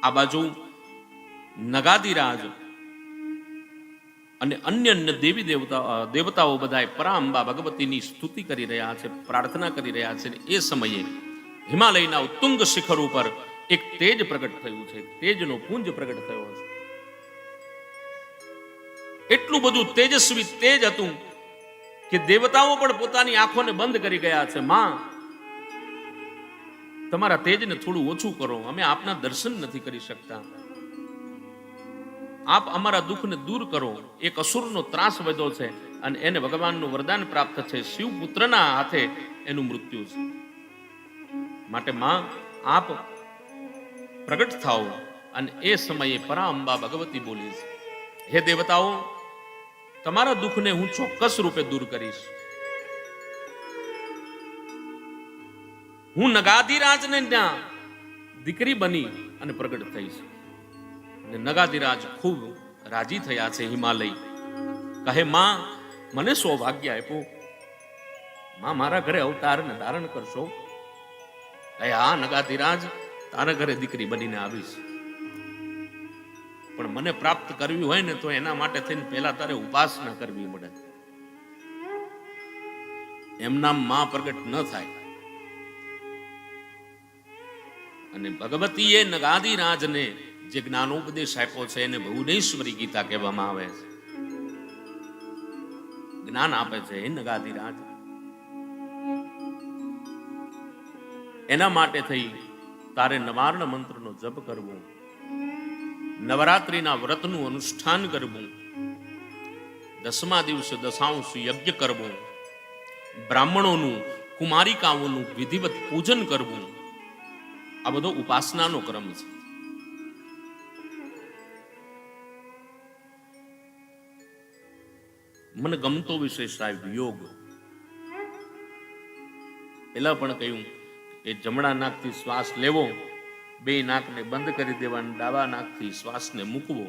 આ બાજુ નગાદિરાજ અને અન્ય દેવી દેવતાઓ બધા પરાંબા ભગવતીની સ્તુતિ કરી રહ્યા છે, પ્રાર્થના કરી રહ્યા છે. એ સમયે હિમાલયના ઉત્તુંગ શિખર ઉપર એક તેજ પ્રગટ થયું છે, તેજનો પુંજ પ્રગટ થયો છે. એટલું બધું તેજસ્વી તેજ હતું કે દેવતાઓ પણ પોતાની આંખોને બંધ કરી ગયા છે. માં, તમારા તેજને થોડું ઓછું કરો, અમે આપના દર્શન નથી કરી શકતા. આપ અમારા દુઃખને દૂર કરો. એક અસુરનો ત્રાસ વધ્યો છે અને એને ભગવાનનું વરદાન પ્રાપ્ત છે. શિવપુત્રના હાથે એનું મૃત્યુ છે. માટે માં, આપ પ્રગટ થાઓ. અને એ સમયે પરાંબા ભગવતી બોલી છે, હે દેવતાઓ, તમારા દુઃખને હું ચોક્કસ રૂપે દૂર કરીશ. હું નગાધિરાજને ત્યાં દીકરી બની અને પ્રગટ થઈશ. અને નગાધિરાજ ખૂબ રાજી થયા છે. હિમાલય કહે, માં, મને સૌભાગ્ય આપ્યું. માં, મારા ઘરે અવતારને ધારણ કરશો? કહે, હા નગાધિરાજ, તારા ઘરે દીકરી બનીને આવીશ. પણ મને પ્રાપ્ત કરવી હોય ને તો એના માટે થઈને પહેલા તારે ઉપાસના કરવી પડે. એમના માં પ્રગટ ન થાય. અને ભગવતીએ નગાધિરાજને જે જ્ઞાનોપદેશ આપ્યો છે એને ભુવનેશ્વરી ગીતા કહેવામાં આવે છે. જ્ઞાન આપે છે હે નગાધિરાજ. એના માટે થઈ તારે નવાર્ણ મંત્રનો જપ કરવો, નવરાત્રિના વ્રતનું અનુષ્ઠાન કરવું, 10મા દિવસે દશાંશ યજ્ઞ કરવું, બ્રાહ્મણોનું કુમારિકાઓનું વિધિવત પૂજન કરવું. આ બધો ઉપાસનાનો ક્રમ છે. મને ગમતો વિષય સાહેબ યોગ. પેલા પણ કહ્યું કે જમણા નાકથી શ્વાસ લેવો, બે નાકને બંધ કરી દેવાના, ડાબા નાકથી શ્વાસને મૂકવો.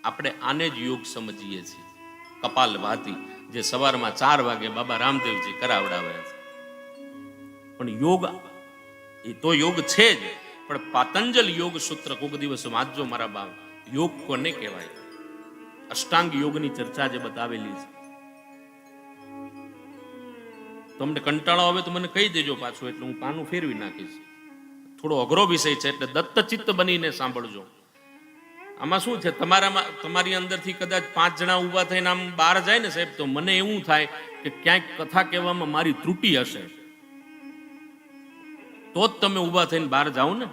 આપણે આને જ યોગ સમજીએ છીએ. કપાલભાતિ જે સવારમાં 4 વાગે બાબા રામદેવજી કરાવડાવે છે. પણ યોગ એ તો યોગ છે જ, પણ પાતંજલ યોગ સૂત્ર કોઈક દિવસ વાંચજો મારા બાપ. યોગ કોને કહેવાય? અષ્ટાંગ યોગની ચર્ચા જે બતાવેલી છે. તમને કંટાળો આવે તો મને કહી દેજો પાછું, એટલે હું પાનું ફેરવી નાખીશ. થોડો અઘરો વિષય છે એટલે દત્તચિત્ત બનીને સાંભળજો. આમાં શું છે, તમારી અંદરથી કદાચ 5 જણા ઊભા થઈને આમ બહાર જાય ને સાહેબ, તો મને એવું થાય કે ક્યાંક કથા કહેવામાં મારી ત્રુટિ હશે, તો જ તમે ઊભા થઈને બહાર જાઓ ને.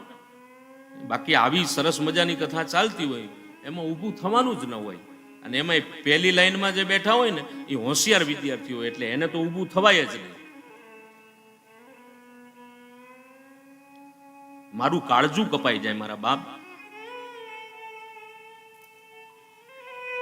બાકી આવી સરસ મજાની કથા ચાલતી હોય એમાં ઊભું થવાનું જ ન હોય. અને એમાં પહેલી લાઈનમાં જે બેઠા હોય ને એ હોશિયાર વિદ્યાર્થીઓ, એટલે એને તો ઊભું થવાય જ નહીં. મારું કાળજું કપાઈ જાય મારા બાપ.